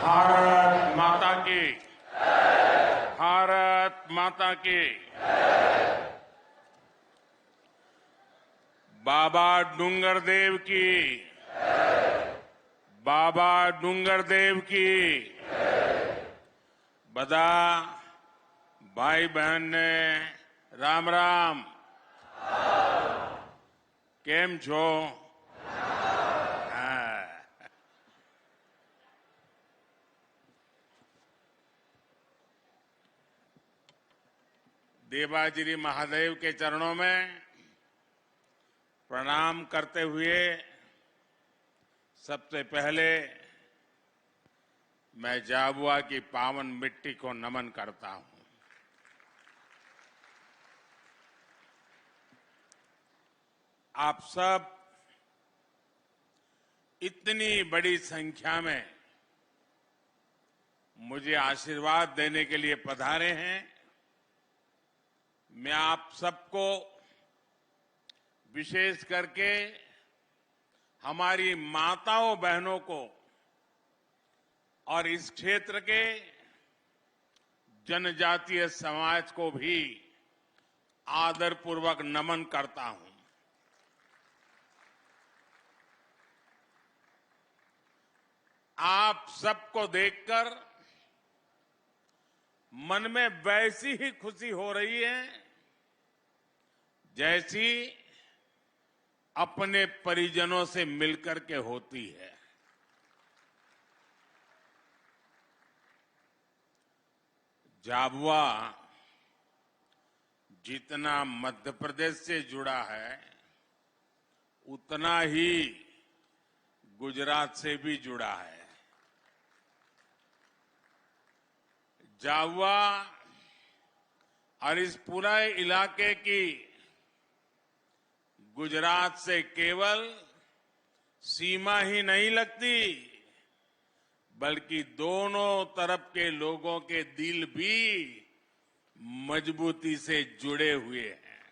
भारत माता की, भारत माता की। बाबा डूंगरदेव की, बाबा डूंगरदेव की। बधा भाई बहन ने राम राम। केम छो? देवाजिरी महादेव के चरणों में प्रणाम करते हुए सबसे पहले मैं झाबुआ की पावन मिट्टी को नमन करता हूं। आप सब इतनी बड़ी संख्या में मुझे आशीर्वाद देने के लिए पधारे हैं। मैं आप सबको, विशेष करके हमारी माताओं बहनों को और इस क्षेत्र के जनजातीय समाज को भी आदरपूर्वक नमन करता हूं। आप सबको देखकर मन में वैसी ही खुशी हो रही है जैसी अपने परिजनों से मिलकर के होती है। झाबुआ जितना मध्य प्रदेश से जुड़ा है उतना ही गुजरात से भी जुड़ा है। झाबुआ और इस पूरे इलाके की गुजरात से केवल सीमा ही नहीं लगती, बल्कि दोनों तरफ के लोगों के दिल भी मजबूती से जुड़े हुए हैं।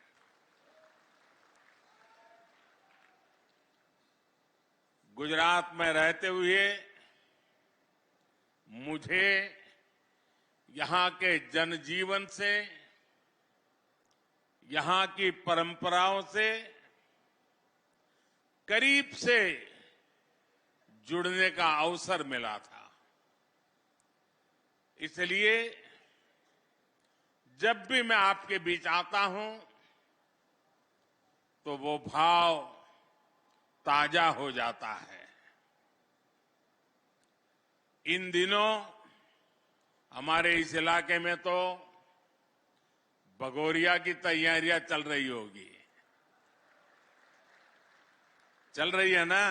गुजरात में रहते हुए मुझे यहां के जनजीवन से, यहां की परंपराओं से करीब से जुड़ने का अवसर मिला था। इसलिए जब भी मैं आपके बीच आता हूं तो वो भाव ताजा हो जाता है। इन दिनों हमारे इस इलाके में तो भगोरिया की तैयारियां चल रही होगी। चल रही है ना?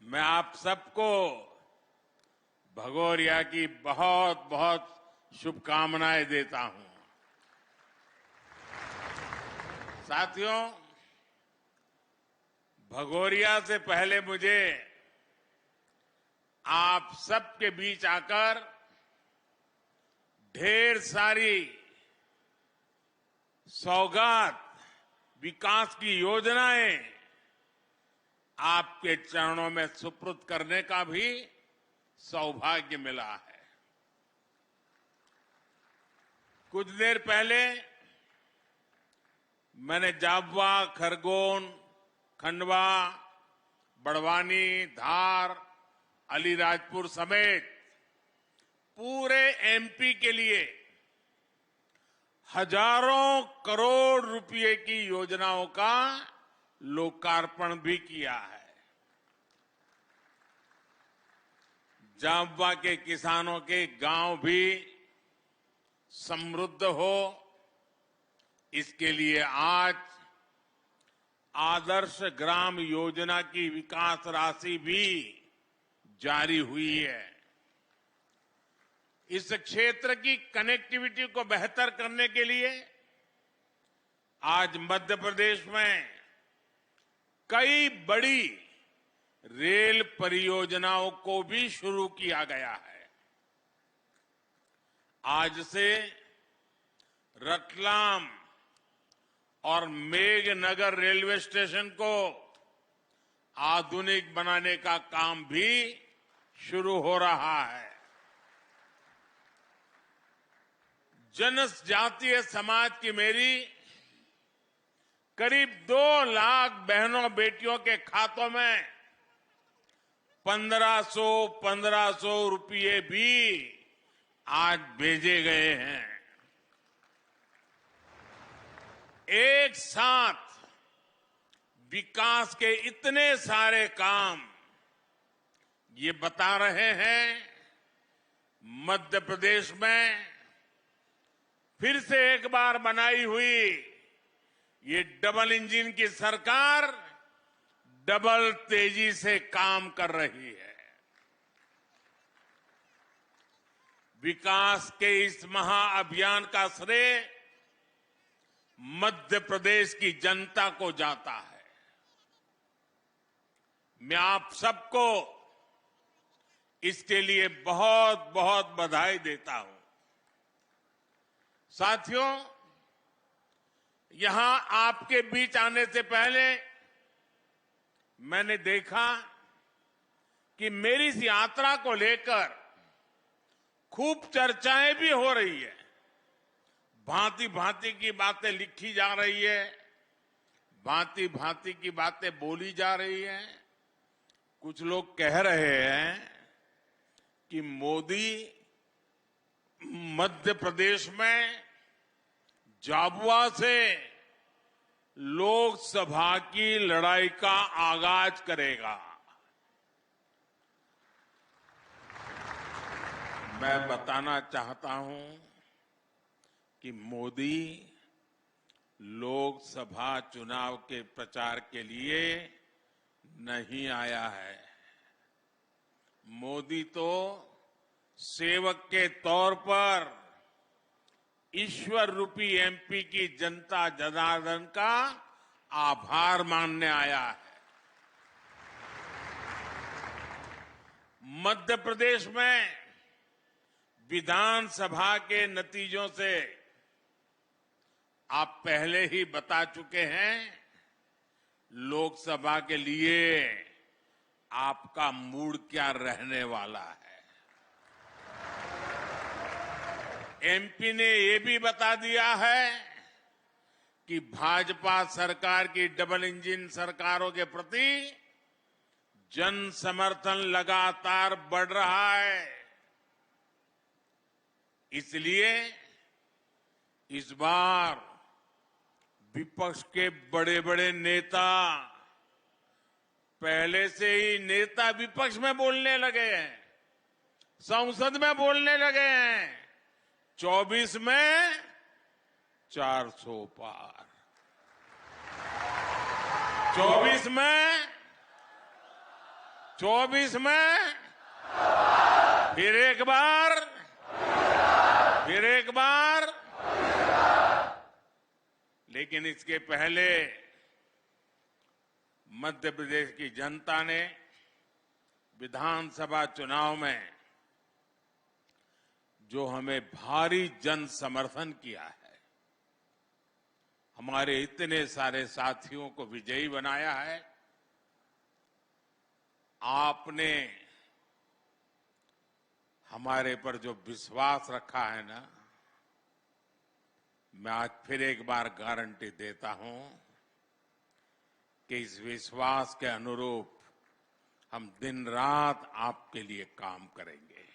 मैं आप सबको भगोरिया की बहुत बहुत शुभकामनाएं देता हूं। साथियों, भगोरिया से पहले मुझे आप सबके बीच आकर ढेर सारी सौगात, विकास की योजनाएं आपके चरणों में सुपुर्द करने का भी सौभाग्य मिला है। कुछ देर पहले मैंने झाबुआ, खरगोन, खंडवा, बड़वानी, धार, अलीराजपुर समेत पूरे एमपी के लिए हजारों करोड़ रुपए की योजनाओं का लोकार्पण भी किया है। झाबुआ के किसानों के गांव भी समृद्ध हो, इसके लिए आज आदर्श ग्राम योजना की विकास राशि भी जारी हुई है। इस क्षेत्र की कनेक्टिविटी को बेहतर करने के लिए आज मध्य प्रदेश में कई बड़ी रेल परियोजनाओं को भी शुरू किया गया है। आज से रतलाम और मेघनगर रेलवे स्टेशन को आधुनिक बनाने का काम भी शुरू हो रहा है। जनजातीय समाज की मेरी करीब 2 लाख बहनों बेटियों के खातों में 1500 रुपये भी आज भेजे गए हैं। एक साथ विकास के इतने सारे काम ये बता रहे हैं मध्य प्रदेश में फिर से एक बार बनाई हुई ये डबल इंजन की सरकार डबल तेजी से काम कर रही है। विकास के इस महाअभियान का श्रेय मध्य प्रदेश की जनता को जाता है। मैं आप सबको इसके लिए बहुत बहुत बधाई देता हूं। साथियों, यहां आपके बीच आने से पहले मैंने देखा कि मेरी इस यात्रा को लेकर खूब चर्चाएं भी हो रही है। भांति भांति की बातें लिखी जा रही है, भांति भांति की बातें बोली जा रही है। कुछ लोग कह रहे हैं कि मोदी मध्य प्रदेश में झाबुआ से लोकसभा की लड़ाई का आगाज करेगा। मैं बताना चाहता हूं कि मोदी लोकसभा चुनाव के प्रचार के लिए नहीं आया है। मोदी तो सेवक के तौर पर ईश्वर रूपी एमपी की जनता जनार्दन का आभार मानने आया है। मध्य प्रदेश में विधानसभा के नतीजों से आप पहले ही बता चुके हैं लोकसभा के लिए आपका मूड क्या रहने वाला है। एमपी ने ये भी बता दिया है कि भाजपा सरकार की डबल इंजन सरकारों के प्रति जन समर्थन लगातार बढ़ रहा है। इसलिए इस बार विपक्ष के बड़े बड़े नेता पहले से ही नेता विपक्ष में बोलने लगे हैं, संसद में बोलने लगे हैं। 24 में 400 पार, 24 में फिर एक बार, लेकिन इसके पहले मध्य प्रदेश की जनता ने विधानसभा चुनाव में जो हमें भारी जन समर्थन किया है, हमारे इतने सारे साथियों को विजयी बनाया है। आपने हमारे पर जो विश्वास रखा है ना, मैं आज फिर एक बार गारंटी देता हूं कि इस विश्वास के अनुरूप हम दिन रात आपके लिए काम करेंगे।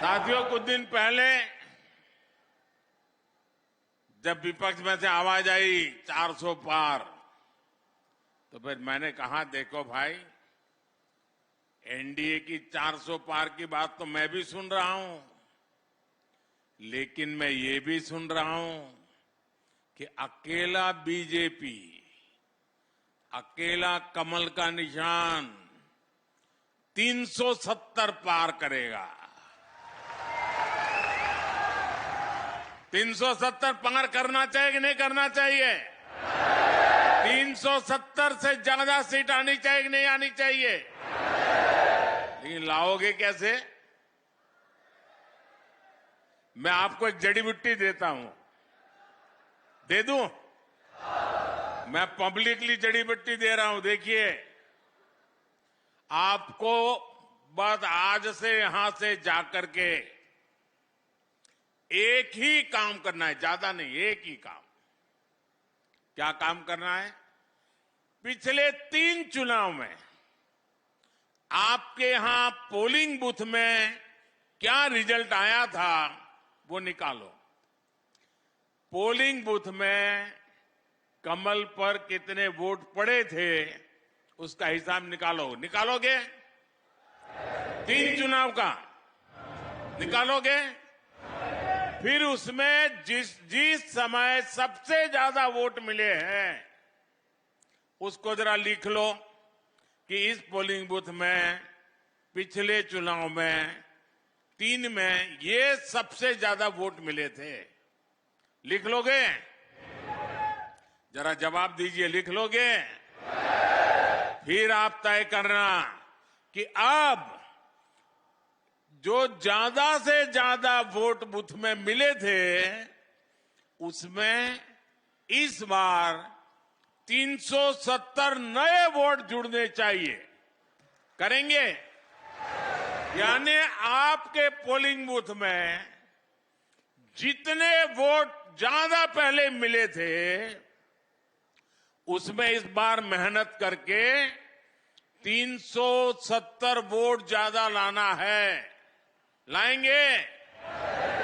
साथियों, कुछ दिन पहले जब विपक्ष में से आवाज आई 400 पार, तो फिर मैंने कहा देखो भाई, एनडीए की 400 पार की बात तो मैं भी सुन रहा हूं, लेकिन मैं ये भी सुन रहा हूं कि अकेला बीजेपी, अकेला कमल का निशान 370 पार करेगा। 370 पार करना चाहिए कि नहीं करना चाहिए? 370 से ज्यादा सीट आनी चाहिए कि नहीं आनी चाहिए? लेकिन लाओगे कैसे? मैं आपको एक जड़ी बूटी देता हूं, दे दूं? मैं पब्लिकली जड़ी बूटी दे रहा हूं। देखिए, आपको बस आज से यहां से जाकर के एक ही काम करना है, ज्यादा नहीं, एक ही काम। क्या काम करना है? पिछले 3 चुनाव में आपके यहां पोलिंग बूथ में क्या रिजल्ट आया था वो निकालो। पोलिंग बूथ में कमल पर कितने वोट पड़े थे उसका हिसाब निकालो। निकालोगे? 3 चुनाव का निकालोगे? फिर उसमें जिस समय सबसे ज्यादा वोट मिले हैं उसको जरा लिख लो कि इस पोलिंग बूथ में पिछले चुनाव में 3 में ये सबसे ज्यादा वोट मिले थे। लिख लोगे? जरा जवाब दीजिए, लिख लोगे? फिर आप तय करना कि अब जो ज्यादा से ज्यादा वोट बूथ में मिले थे उसमें इस बार 370 नए वोट जुड़ने चाहिए। करेंगे? यानी आपके पोलिंग बूथ में जितने वोट ज्यादा पहले मिले थे उसमें इस बार मेहनत करके 370 वोट ज्यादा लाना है। लाएंगे?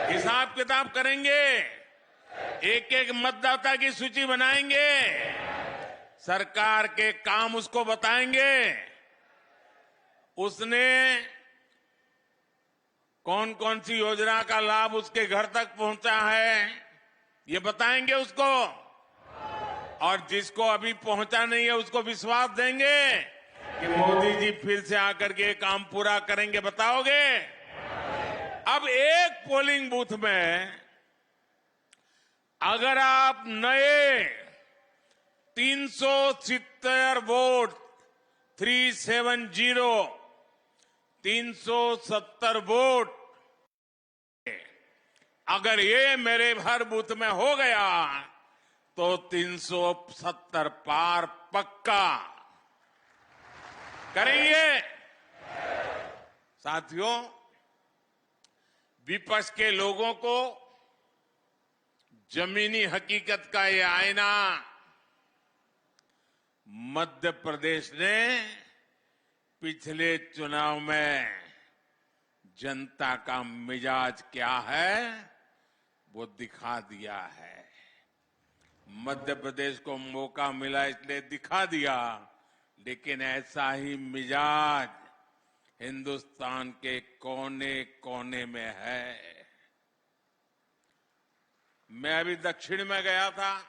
हिसाब किताब करेंगे? एक एक मतदाता की सूची बनाएंगे? सरकार के काम उसको बताएंगे? उसने कौन कौन सी योजना का लाभ उसके घर तक पहुंचा है ये बताएंगे उसको? और जिसको अभी पहुंचा नहीं है उसको विश्वास देंगे कि मोदी जी फिर से आकर के काम पूरा करेंगे? बताओगे? अब एक पोलिंग बूथ में अगर आप नए 370 वोट 370 वोट अगर ये मेरे हर बूथ में हो गया तो 370 पार पक्का करेंगे। साथियों, विपक्ष के लोगों को जमीनी हकीकत का ये आईना मध्य प्रदेश ने पिछले चुनाव में जनता का मिजाज क्या है वो दिखा दिया है। मध्य प्रदेश को मौका मिला इसलिए दिखा दिया, लेकिन ऐसा ही मिजाज हिंदुस्तान के कोने कोने में है। मैं अभी दक्षिण में गया था,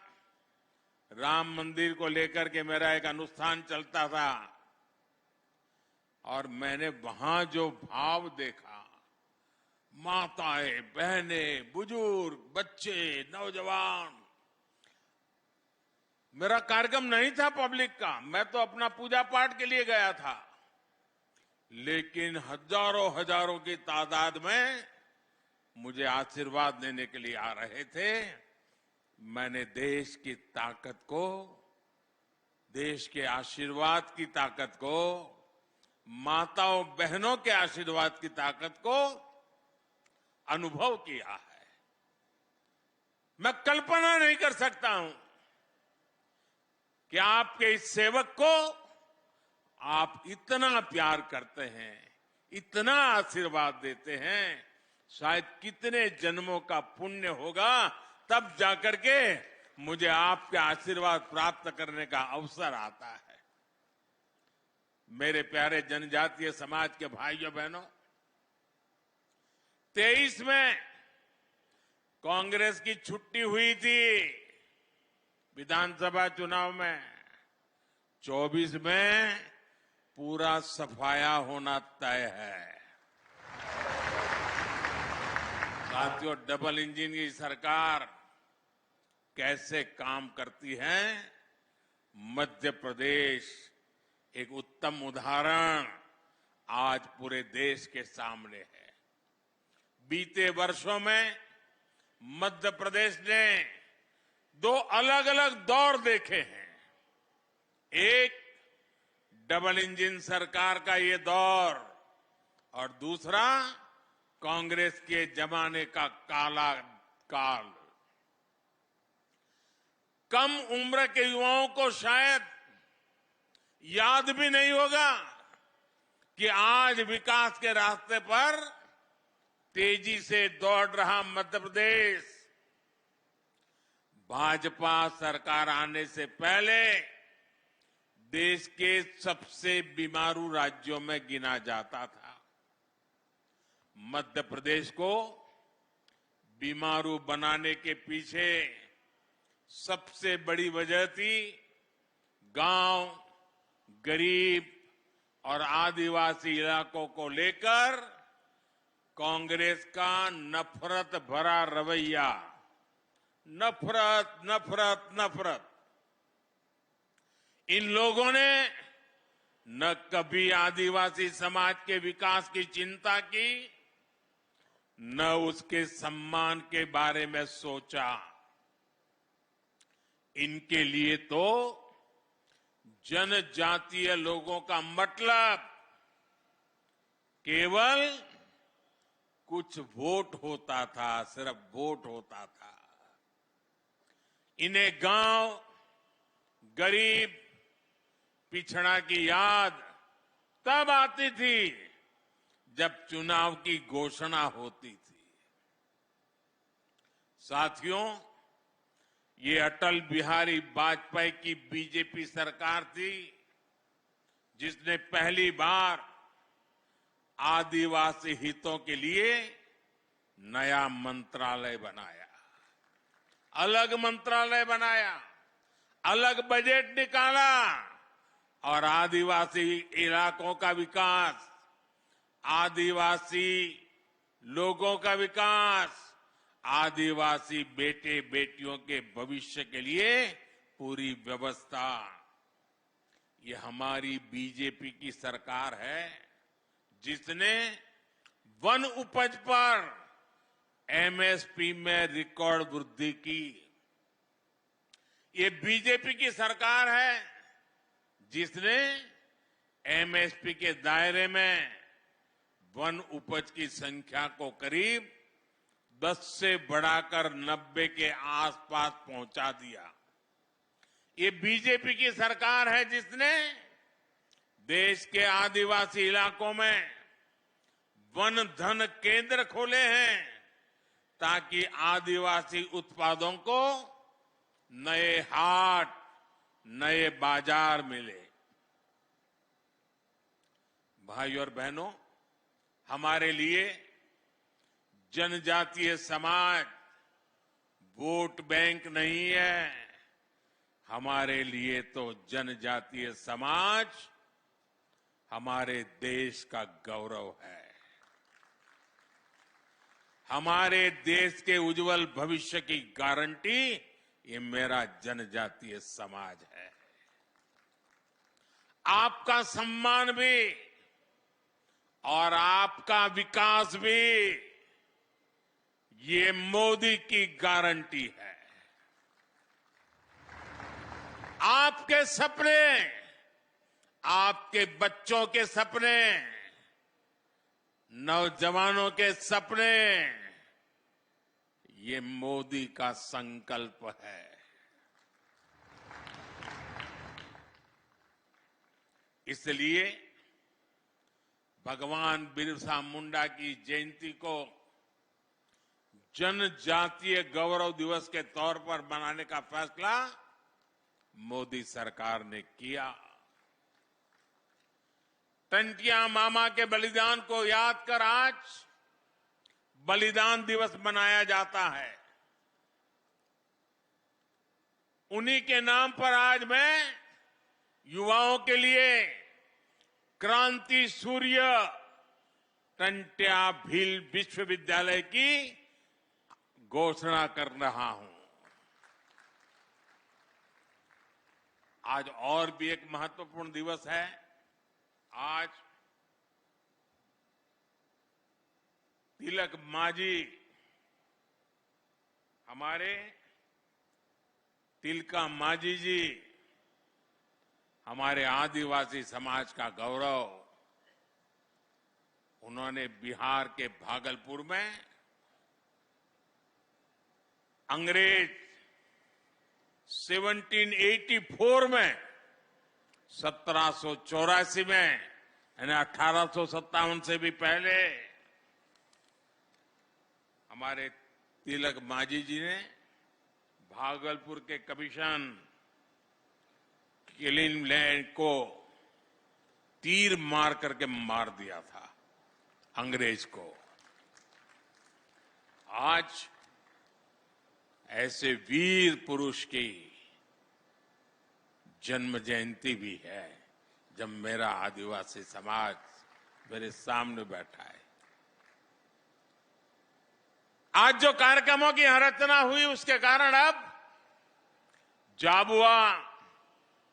राम मंदिर को लेकर के मेरा एक अनुष्ठान चलता था और मैंने वहां जो भाव देखा, माताएं, बहनें, बुजुर्ग, बच्चे, नौजवान। मेरा कार्यक्रम नहीं था पब्लिक का, मैं तो अपना पूजा पाठ के लिए गया था, लेकिन हजारों हजारों की तादाद में मुझे आशीर्वाद देने के लिए आ रहे थे। मैंने देश की ताकत को, देश के आशीर्वाद की ताकत को, माताओं बहनों के आशीर्वाद की ताकत को अनुभव किया है। मैं कल्पना नहीं कर सकता हूं कि आपके इस सेवक को आप इतना प्यार करते हैं, इतना आशीर्वाद देते हैं। शायद कितने जन्मों का पुण्य होगा तब जाकर के मुझे आपके आशीर्वाद प्राप्त करने का अवसर आता है। मेरे प्यारे जनजातीय समाज के भाइयों बहनों, 23 में कांग्रेस की छुट्टी हुई थी विधानसभा चुनाव में, 24 में पूरा सफाया होना तय है। साथियों, डबल इंजन की सरकार कैसे काम करती है, मध्य प्रदेश एक उत्तम उदाहरण आज पूरे देश के सामने है। बीते वर्षों में मध्य प्रदेश ने दो अलग अलग दौर देखे हैं। एक डबल इंजन सरकार का ये दौर और दूसरा कांग्रेस के जमाने का काला काल। कम उम्र के युवाओं को शायद याद भी नहीं होगा कि आज विकास के रास्ते पर तेजी से दौड़ रहा मध्य प्रदेश भाजपा सरकार आने से पहले देश के सबसे बीमारू राज्यों में गिना जाता था। मध्य प्रदेश को बीमारू बनाने के पीछे सबसे बड़ी वजह थी गांव, गरीब और आदिवासी इलाकों को लेकर कांग्रेस का नफरत भरा रवैया। नफरत नफरत नफरत। इन लोगों ने न कभी आदिवासी समाज के विकास की चिंता की, न उसके सम्मान के बारे में सोचा। इनके लिए तो जनजातीय लोगों का मतलब केवल कुछ वोट होता था, सिर्फ वोट होता था। इन्हें गांव, गरीब, पिछड़ा की याद तब आती थी जब चुनाव की घोषणा होती थी। साथियों, ये अटल बिहारी वाजपेयी की बीजेपी सरकार थी जिसने पहली बार आदिवासी हितों के लिए नया मंत्रालय बनाया, अलग मंत्रालय बनाया, अलग बजट निकाला और आदिवासी इलाकों का विकास, आदिवासी लोगों का विकास, आदिवासी बेटे बेटियों के भविष्य के लिए पूरी व्यवस्था। ये हमारी बीजेपी की सरकार है जिसने वन उपज पर एमएसपी में रिकॉर्ड वृद्धि की। ये बीजेपी की सरकार है जिसने एमएसपी के दायरे में वन उपज की संख्या को करीब 10 से बढ़ाकर 90 के आसपास पहुंचा दिया। ये बीजेपी की सरकार है जिसने देश के आदिवासी इलाकों में वन धन केंद्र खोले हैं ताकि आदिवासी उत्पादों को नए हाट, नए बाजार मिले। भाइयों और बहनों, हमारे लिए जनजातीय समाज वोट बैंक नहीं है। हमारे लिए तो जनजातीय समाज हमारे देश का गौरव है। हमारे देश के उज्जवल भविष्य की गारंटी ये मेरा जनजातीय समाज है। आपका सम्मान भी और आपका विकास भी ये मोदी की गारंटी है। आपके सपने, आपके बच्चों के सपने, नौजवानों के सपने, ये मोदी का संकल्प है। इसलिए भगवान बिरसा मुंडा की जयंती को जनजातीय गौरव दिवस के तौर पर मनाने का फैसला मोदी सरकार ने किया। टंटिया मामा के बलिदान को याद कर आज बलिदान दिवस मनाया जाता है। उन्हीं के नाम पर आज मैं युवाओं के लिए क्रांति सूर्य टंट्या भील विश्वविद्यालय की घोषणा कर रहा हूं। आज और भी एक महत्वपूर्ण दिवस है। आज तिलक मांझी हमारे तिलका मांझी जी हमारे आदिवासी समाज का गौरव। उन्होंने बिहार के भागलपुर में अंग्रेज 1784 में 1784 में यानी 1857 से भी पहले हमारे तिलक मांझी जी ने भागलपुर के कमीशन क्लीनलैंड को तीर मार करके मार दिया था अंग्रेज को। आज ऐसे वीर पुरुष की जन्म जयंती भी है जब मेरा आदिवासी समाज मेरे सामने बैठा है। आज जो कार्यक्रमों की रचना हुई उसके कारण अब झाबुआ,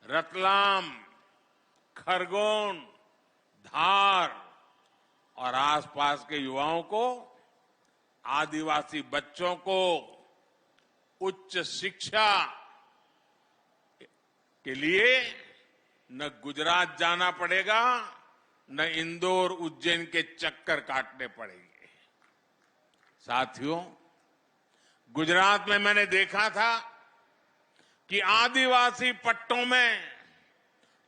रतलाम, खरगोन, धार और आसपास के युवाओं को, आदिवासी बच्चों को उच्च शिक्षा के लिए न गुजरात जाना पड़ेगा, न इंदौर, उज्जैन के चक्कर काटने पड़ेंगे। साथियों, गुजरात में मैंने देखा था कि आदिवासी पट्टों में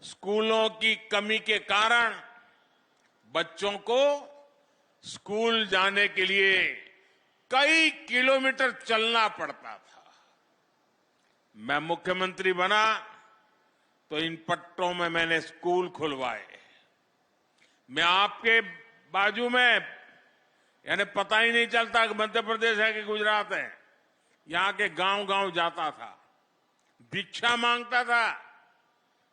स्कूलों की कमी के कारण बच्चों को स्कूल जाने के लिए कई किलोमीटर चलना पड़ता था। मैं मुख्यमंत्री बना तो इन पट्टों में मैंने स्कूल खुलवाए। मैं आपके बाजू में, यानी पता ही नहीं चलता कि मध्य प्रदेश है कि गुजरात है, यहां के गांव-गांव जाता था, भिक्षा मांगता था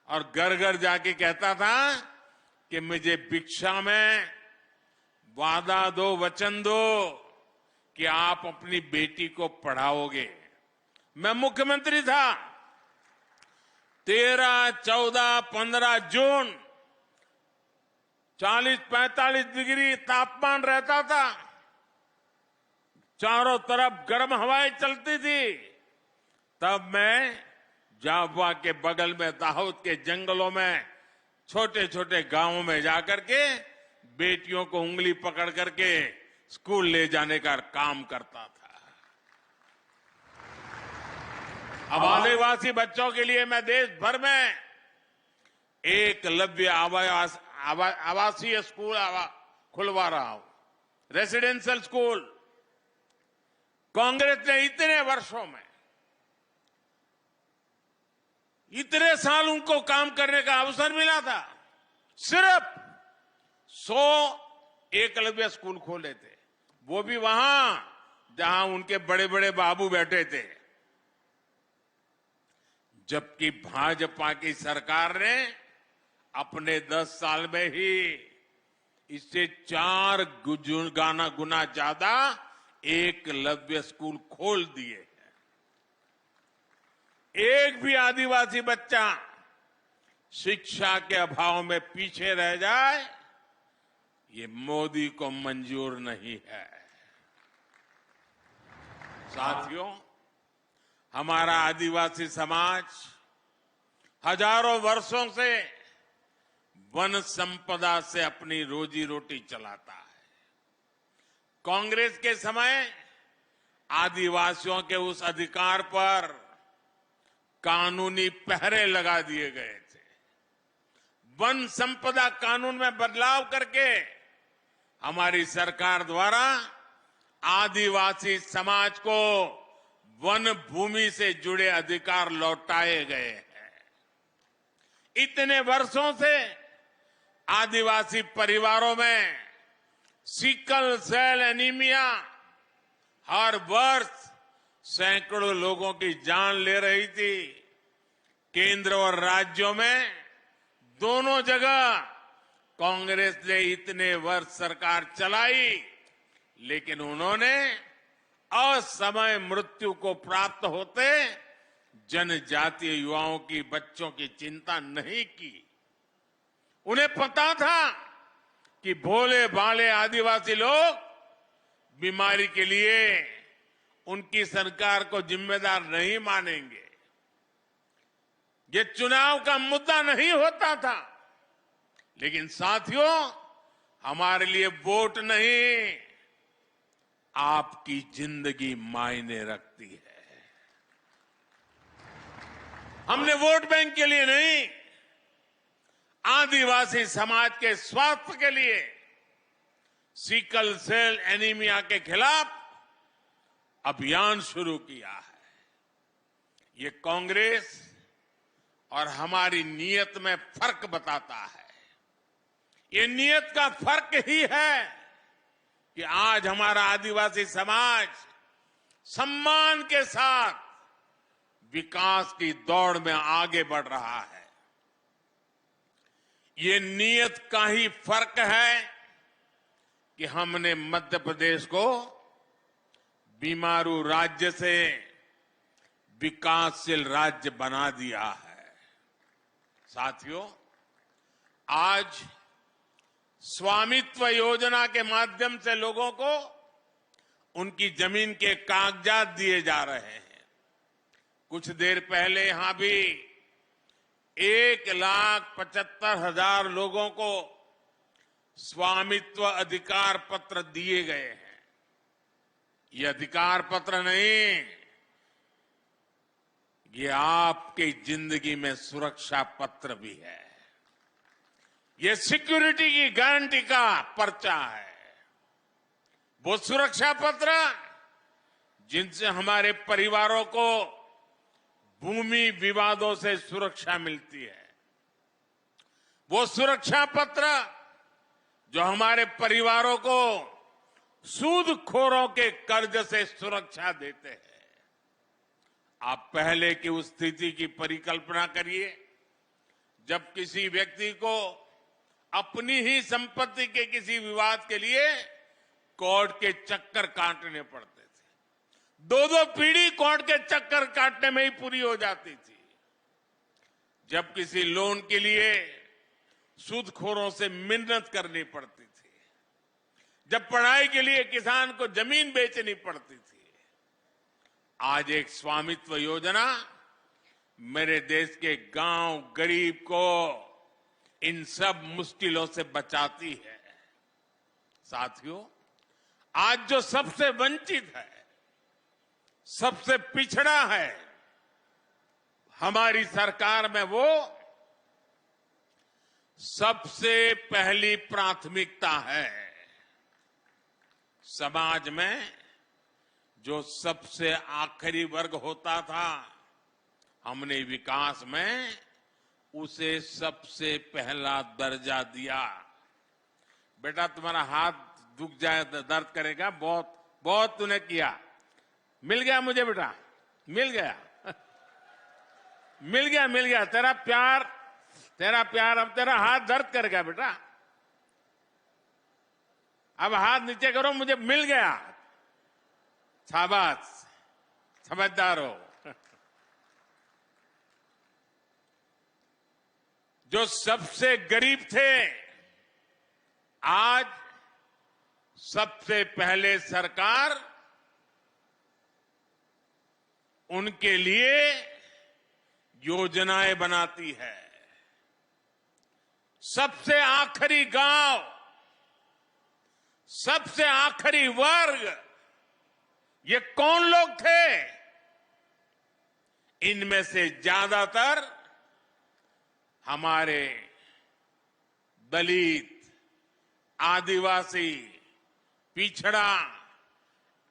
और घर घर जाके कहता था कि मुझे भिक्षा में वादा दो, वचन दो कि आप अपनी बेटी को पढ़ाओगे। मैं मुख्यमंत्री था। 13, 14, 15 जून 40-45 डिग्री तापमान रहता था, चारों तरफ गर्म हवाएं चलती थी। तब मैं झाबुआ के बगल में दाहोद के जंगलों में छोटे छोटे गांवों में जाकर के बेटियों को उंगली पकड़ करके स्कूल ले जाने का काम करता था। अब आदिवासी बच्चों के लिए मैं देश भर में एकलव्य आवासीय स्कूल खुलवा रहा हूं, रेसिडेंशियल स्कूल। कांग्रेस ने इतने वर्षों में, इतने साल उनको काम करने का अवसर मिला था, सिर्फ 100 एकलव्य स्कूल खोले थे, वो भी वहां जहां उनके बड़े बड़े बाबू बैठे थे। जबकि भाजपा की सरकार ने अपने 10 साल में ही इससे 4 गुना ज्यादा एकलव्य स्कूल खोल दिए हैं। एक भी आदिवासी बच्चा शिक्षा के अभाव में पीछे रह जाए, ये मोदी को मंजूर नहीं है। साथियों, हमारा आदिवासी समाज हजारों वर्षों से वन संपदा से अपनी रोजी रोटी चलाता है। कांग्रेस के समय आदिवासियों के उस अधिकार पर कानूनी पहरे लगा दिए गए थे। वन संपदा कानून में बदलाव करके हमारी सरकार द्वारा आदिवासी समाज को वन भूमि से जुड़े अधिकार लौटाए गए हैं। इतने वर्षों से आदिवासी परिवारों में सिकल सेल एनीमिया हर वर्ष सैकड़ों लोगों की जान ले रही थी। केंद्र और राज्यों में दोनों जगह कांग्रेस ने इतने वर्ष सरकार चलाई, लेकिन उन्होंने असमय मृत्यु को प्राप्त होते जनजातीय युवाओं की, बच्चों की चिंता नहीं की। उन्हें पता था कि भोले भाले आदिवासी लोग बीमारी के लिए उनकी सरकार को जिम्मेदार नहीं मानेंगे। ये चुनाव का मुद्दा नहीं होता था, लेकिन साथियों, हमारे लिए वोट नहीं, आपकी जिंदगी मायने रखती है। हमने वोट बैंक के लिए नहीं, आदिवासी समाज के स्वास्थ्य के लिए, सिकल सेल एनीमिया के खिलाफ अभियान शुरू किया है। ये कांग्रेस और हमारी नीयत में फर्क बताता है। ये नीयत का फर्क ही है कि आज हमारा आदिवासी समाज सम्मान के साथ विकास की दौड़ में आगे बढ़ रहा है। ये नीयत का ही फर्क है कि हमने मध्य प्रदेश को बीमारू राज्य से विकासशील राज्य बना दिया है। साथियों, आज स्वामित्व योजना के माध्यम से लोगों को उनकी जमीन के कागजात दिए जा रहे हैं। कुछ देर पहले यहां भी 1,75,000 लोगों को स्वामित्व अधिकार पत्र दिए गए हैं। ये अधिकार पत्र नहीं, ये आपकी जिंदगी में सुरक्षा पत्र भी है। ये सिक्योरिटी की गारंटी का पर्चा है। वो सुरक्षा पत्र जिनसे हमारे परिवारों को भूमि विवादों से सुरक्षा मिलती है। वो सुरक्षा पत्र जो हमारे परिवारों को सूदखोरों के कर्ज से सुरक्षा देते हैं। आप पहले की उस स्थिति की परिकल्पना करिए जब किसी व्यक्ति को अपनी ही संपत्ति के किसी विवाद के लिए कोर्ट के चक्कर काटने पड़ते थे। 2-2 पीढ़ी कोर्ट के चक्कर काटने में ही पूरी हो जाती थी। जब किसी लोन के लिए सूदखोरों से मिन्नत करनी पड़ती थी, जब पढ़ाई के लिए किसान को जमीन बेचनी पड़ती थी। आज एक स्वामित्व योजना मेरे देश के गांव गरीब को इन सब मुश्किलों से बचाती है। साथियों, आज जो सबसे वंचित है, सबसे पिछड़ा है, हमारी सरकार में वो सबसे पहली प्राथमिकता है। समाज में जो सबसे आखिरी वर्ग होता था, हमने विकास में उसे सबसे पहला दर्जा दिया। बेटा, तुम्हारा हाथ दुख जाए, दर्द करेगा, बहुत बहुत तूने किया। मिल गया मुझे बेटा, मिल गया मिल गया तेरा प्यार। अब तेरा हाथ दर्द करेगा बेटा। अब हाथ नीचे करो, मुझे मिल गया। शाबाश, समझदार हो। जो सबसे गरीब थे, आज सबसे पहले सरकार उनके लिए योजनाएं बनाती है। सबसे आखिरी गांव, सबसे आखिरी वर्ग, ये कौन लोग थे? इनमें से ज्यादातर हमारे दलित, आदिवासी, पिछड़ा,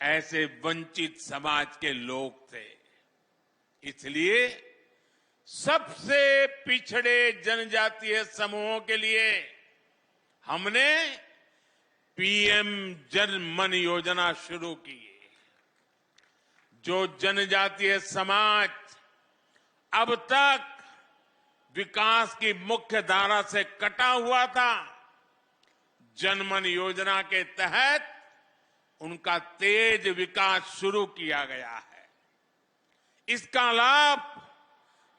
ऐसे वंचित समाज के लोग थे। इसलिए सबसे पिछड़े जनजातीय समूहों के लिए हमने पीएम जन मन योजना शुरू की। जो जनजातीय समाज अब तक विकास की मुख्य धारा से कटा हुआ था, जनमन योजना के तहत उनका तेज विकास शुरू किया गया है। इसका लाभ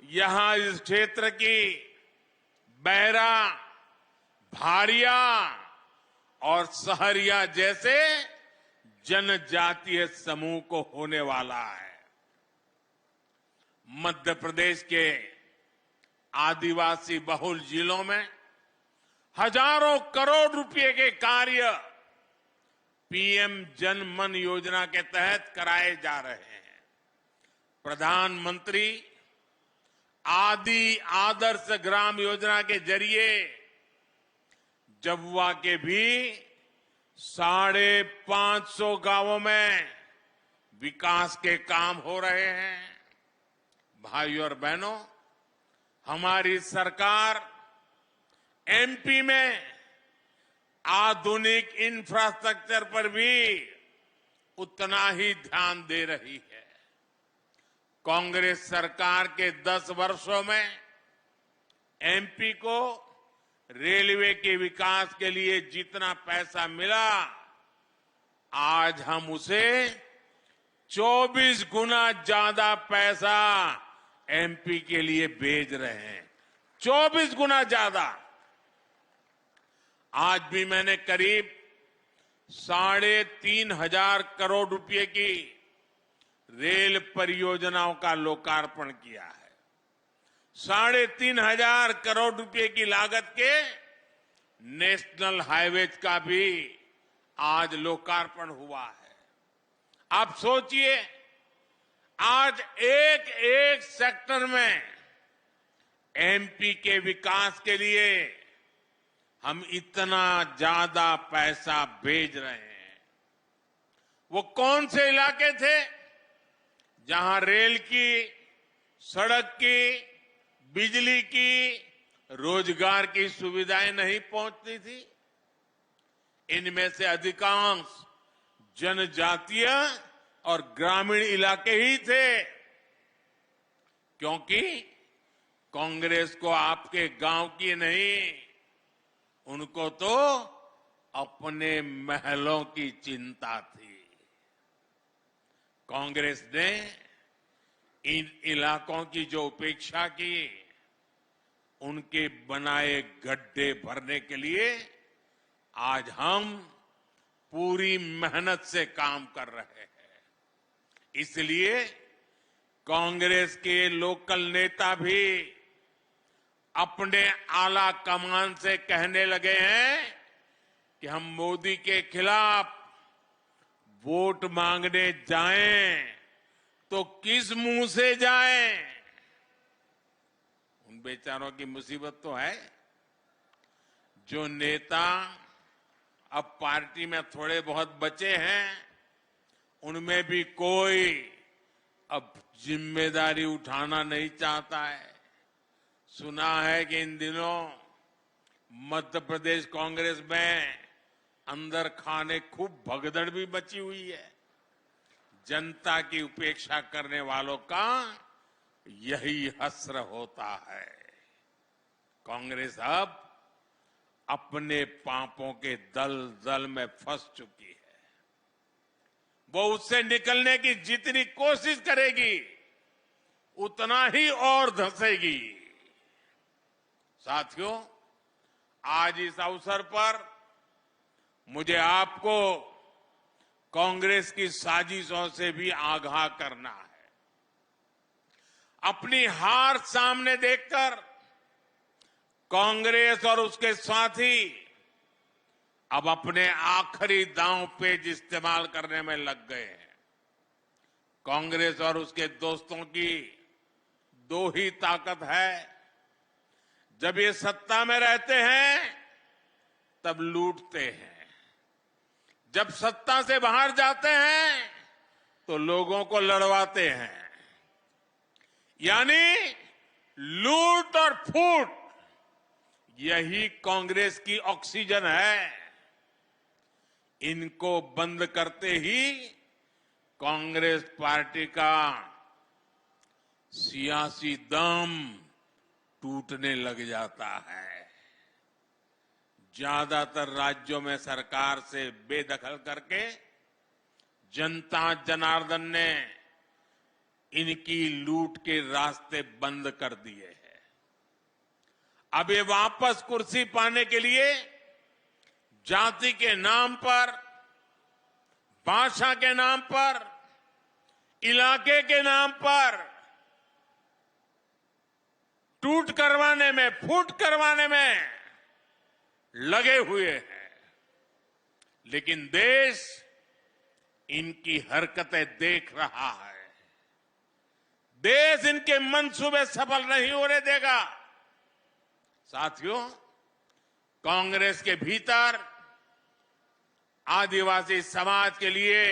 यहां इस क्षेत्र की बैरा, भारिया और सहरिया जैसे जनजातीय समूह को होने वाला है। मध्य प्रदेश के आदिवासी बहुल जिलों में हजारों करोड़ रुपए के कार्य पीएम जन मन योजना के तहत कराए जा रहे हैं। प्रधानमंत्री आदि आदर्श ग्राम योजना के जरिए झाबुआ के भी 550 गांवों में विकास के काम हो रहे हैं। भाइयों और बहनों, हमारी सरकार एमपी में आधुनिक इंफ्रास्ट्रक्चर पर भी उतना ही ध्यान दे रही है। कांग्रेस सरकार के 10 वर्षों में एमपी को रेलवे के विकास के लिए जितना पैसा मिला, आज हम उसे 24 गुना ज्यादा पैसा एमपी के लिए भेज रहे हैं। 24 गुना ज्यादा। आज भी मैंने करीब 3,500 करोड़ रुपए की रेल परियोजनाओं का लोकार्पण किया है। 3,500 करोड़ रुपए की लागत के नेशनल हाईवेज का भी आज लोकार्पण हुआ है। आप सोचिए, आज एक एक सेक्टर में एमपी के विकास के लिए हम इतना ज्यादा पैसा भेज रहे हैं। वो कौन से इलाके थे जहां रेल की, सड़क की, बिजली की, रोजगार की सुविधाएं नहीं पहुंचती थी? इनमें से अधिकांश जनजातीय और ग्रामीण इलाके ही थे, क्योंकि कांग्रेस को आपके गांव की नहीं, उनको तो अपने महलों की चिंता थी। कांग्रेस ने इन इलाकों की जो उपेक्षा की, उनके बनाए गड्ढे भरने के लिए आज हम पूरी मेहनत से काम कर रहे हैं। इसलिए कांग्रेस के लोकल नेता भी अपने आला कमान से कहने लगे हैं कि हम मोदी के खिलाफ वोट मांगने जाएं तो किस मुंह से जाएं? उन बेचारों की मुसीबत तो है। जो नेता अब पार्टी में थोड़े बहुत बचे हैं, उनमें भी कोई अब जिम्मेदारी उठाना नहीं चाहता है। सुना है कि इन दिनों मध्य प्रदेश कांग्रेस में अंदर खाने खूब भगदड़ भी मची हुई है। जनता की उपेक्षा करने वालों का यही हश्र होता है। कांग्रेस अब अपने पापों के दलदल में फंस चुकी है। वो उससे निकलने की जितनी कोशिश करेगी, उतना ही और धंसेगी। साथियों, आज इस अवसर पर मुझे आपको कांग्रेस की साजिशों से भी आगाह करना है। अपनी हार सामने देखकर कांग्रेस और उसके साथी अब अपने आखिरी दांव पेच इस्तेमाल करने में लग गए हैं। कांग्रेस और उसके दोस्तों की दो ही ताकत है। जब ये सत्ता में रहते हैं तब लूटते हैं, जब सत्ता से बाहर जाते हैं तो लोगों को लड़वाते हैं। यानी लूट और फूट, यही कांग्रेस की ऑक्सीजन है। इनको बंद करते ही कांग्रेस पार्टी का सियासी दम टूटने लग जाता है। ज्यादातर राज्यों में सरकार से बेदखल करके जनता जनार्दन ने इनकी लूट के रास्ते बंद कर दिए हैं। अब ये वापस कुर्सी पाने के लिए जाति के नाम पर भाषा के नाम पर, इलाके के नाम पर टूट करवाने में, फूट करवाने में लगे हुए हैं। लेकिन देश इनकी हरकतें देख रहा है। देश इनके मंसूबे सफल नहीं होने देगा। साथियों, कांग्रेस के भीतर आदिवासी समाज के लिए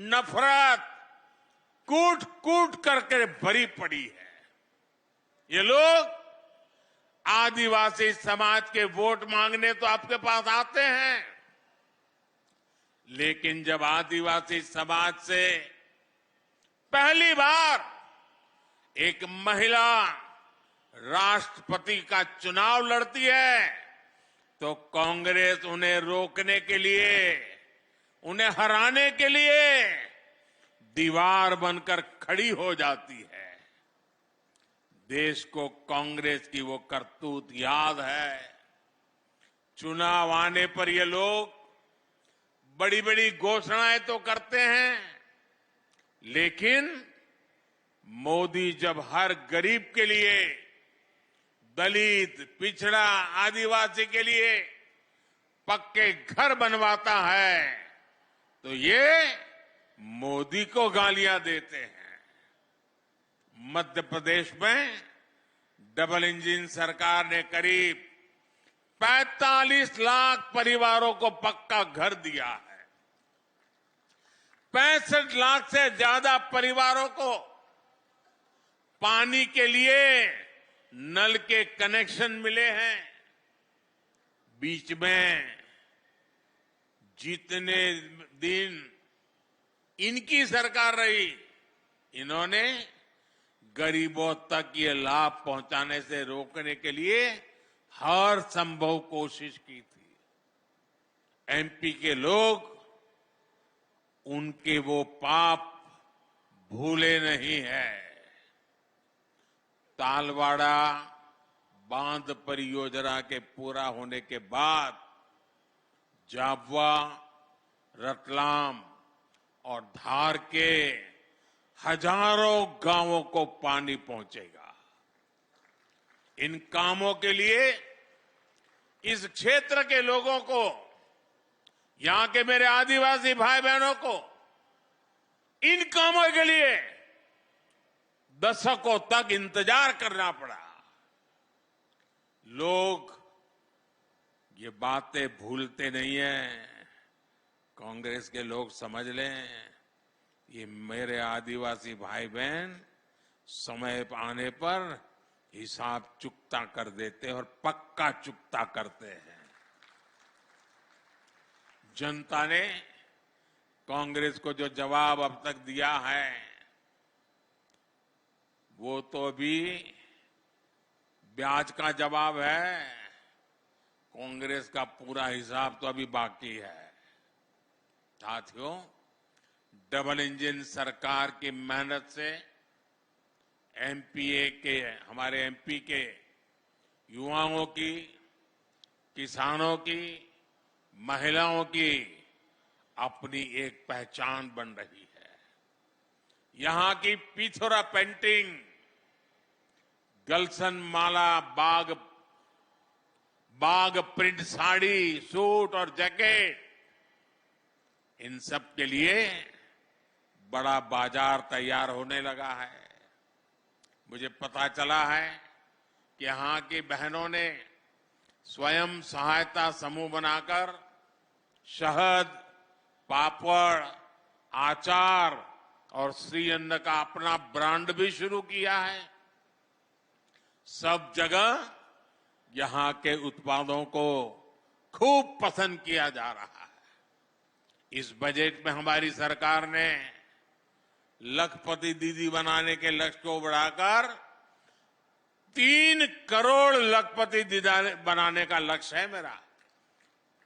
नफरत कूट कूट करके भरी पड़ी है। ये लोग आदिवासी समाज के वोट मांगने तो आपके पास आते हैं, लेकिन जब आदिवासी समाज से पहली बार एक महिला राष्ट्रपति का चुनाव लड़ती है तो कांग्रेस उन्हें रोकने के लिए, उन्हें हराने के लिए दीवार बनकर खड़ी हो जाती है। देश को कांग्रेस की वो करतूत याद है। चुनाव आने पर ये लोग बड़ी बड़ी घोषणाएं तो करते हैं, लेकिन मोदी जब हर गरीब के लिए, दलित, पिछड़ा, आदिवासी के लिए पक्के घर बनवाता है तो ये मोदी को गालियां देते हैं। मध्य प्रदेश में डबल इंजन सरकार ने करीब 45 लाख परिवारों को पक्का घर दिया है। 65 लाख से ज्यादा परिवारों को पानी के लिए नल के कनेक्शन मिले हैं। बीच में जितने दिन इनकी सरकार रही, इन्होंने गरीबों तक ये लाभ पहुंचाने से रोकने के लिए हर संभव कोशिश की थी। एमपी के लोग उनके वो पाप भूले नहीं है। तालवाड़ा बांध परियोजना के पूरा होने के बाद झाबुआ, रतलाम और धार के हजारों गांवों को पानी पहुंचेगा। इन कामों के लिए इस क्षेत्र के लोगों को, यहां के मेरे आदिवासी भाई बहनों को इन कामों के लिए दशकों तक इंतजार करना पड़ा। लोग ये बातें भूलते नहीं हैं। कांग्रेस के लोग समझ लें, ये मेरे आदिवासी भाई बहन समय आने पर हिसाब चुकता कर देते हैं और पक्का चुकता करते हैं। जनता ने कांग्रेस को जो जवाब अब तक दिया है वो तो अभी ब्याज का जवाब है। कांग्रेस का पूरा हिसाब तो अभी बाकी है। साथियों, डबल इंजन सरकार की मेहनत से एमपीए के, हमारे एमपी के युवाओं की, किसानों की, महिलाओं की अपनी एक पहचान बन रही है। यहां की पिथौरा पेंटिंग, गलसन माला, बाग प्रिंट साड़ी, सूट और जैकेट, इन सब के लिए बड़ा बाजार तैयार होने लगा है। मुझे पता चला है कि यहां की बहनों ने स्वयं सहायता समूह बनाकर शहद, पापड़, आचार और श्रीअन्न का अपना ब्रांड भी शुरू किया है। सब जगह यहां के उत्पादों को खूब पसंद किया जा रहा है। इस बजट में हमारी सरकार ने लखपति दीदी बनाने के लक्ष्य को बढ़ाकर 3 करोड़ लखपति दीदी बनाने का लक्ष्य है मेरा।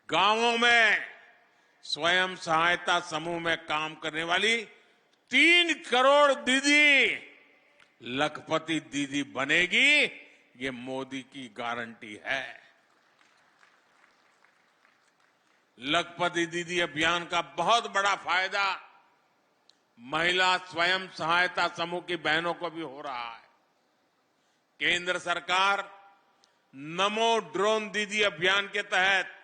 गांवों में स्वयं सहायता समूह में काम करने वाली 3 करोड़ दीदी लखपति दीदी बनेगी, ये मोदी की गारंटी है। लखपति दीदी अभियान का बहुत बड़ा फायदा महिला स्वयं सहायता समूह की बहनों को भी हो रहा है। केंद्र सरकार नमो ड्रोन दीदी अभियान के तहत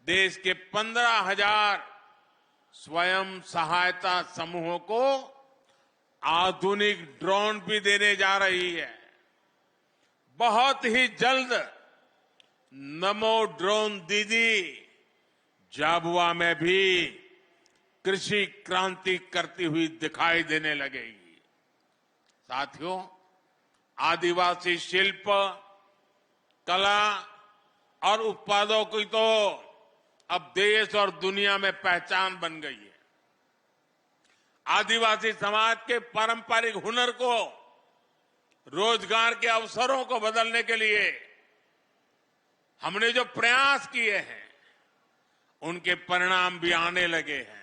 देश के 15,000 स्वयं सहायता समूहों को आधुनिक ड्रोन भी देने जा रही है। बहुत ही जल्द नमो ड्रोन दीदी झाबुआ में भी कृषि क्रांति करती हुई दिखाई देने लगेगी। साथियों, आदिवासी शिल्प, कला और उत्पादों की तो अब देश और दुनिया में पहचान बन गई है। आदिवासी समाज के पारंपरिक हुनर को रोजगार के अवसरों को बदलने के लिए हमने जो प्रयास किए हैं उनके परिणाम भी आने लगे हैं।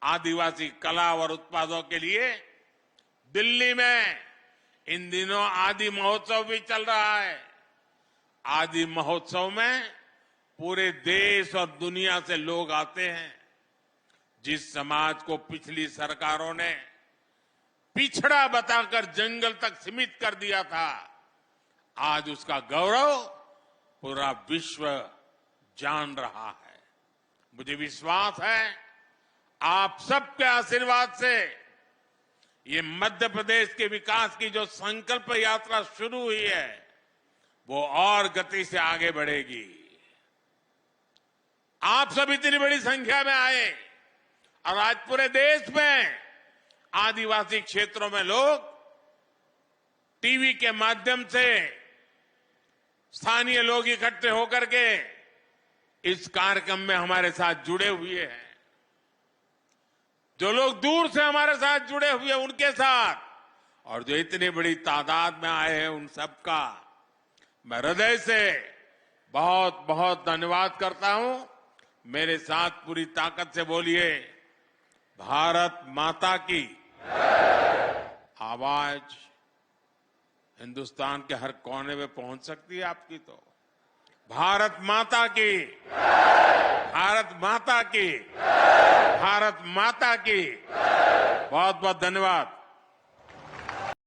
आदिवासी कला और उत्पादों के लिए दिल्ली में इन दिनों आदि महोत्सव भी चल रहा है। आदि महोत्सव में पूरे देश और दुनिया से लोग आते हैं। जिस समाज को पिछली सरकारों ने पिछड़ा बताकर जंगल तक सीमित कर दिया था, आज उसका गौरव पूरा विश्व जान रहा है। मुझे विश्वास है आप सबके आशीर्वाद से ये मध्य प्रदेश के विकास की जो संकल्प यात्रा शुरू हुई है वो और गति से आगे बढ़ेगी। आप सब इतनी बड़ी संख्या में आए और आज पूरे देश में आदिवासी क्षेत्रों में लोग टीवी के माध्यम से स्थानीय लोग इकट्ठे होकर के इस कार्यक्रम में हमारे साथ जुड़े हुए हैं। जो लोग दूर से हमारे साथ जुड़े हुए हैं उनके साथ, और जो इतनी बड़ी तादाद में आए हैं उन सबका मैं हृदय से बहुत बहुत धन्यवाद करता हूं। मेरे साथ पूरी ताकत से बोलिए, भारत माता की। आवाज हिंदुस्तान के हर कोने में पहुंच सकती है आपकी। तो भारत माता की, भारत माता की, भारत माता की। बहुत बहुत धन्यवाद।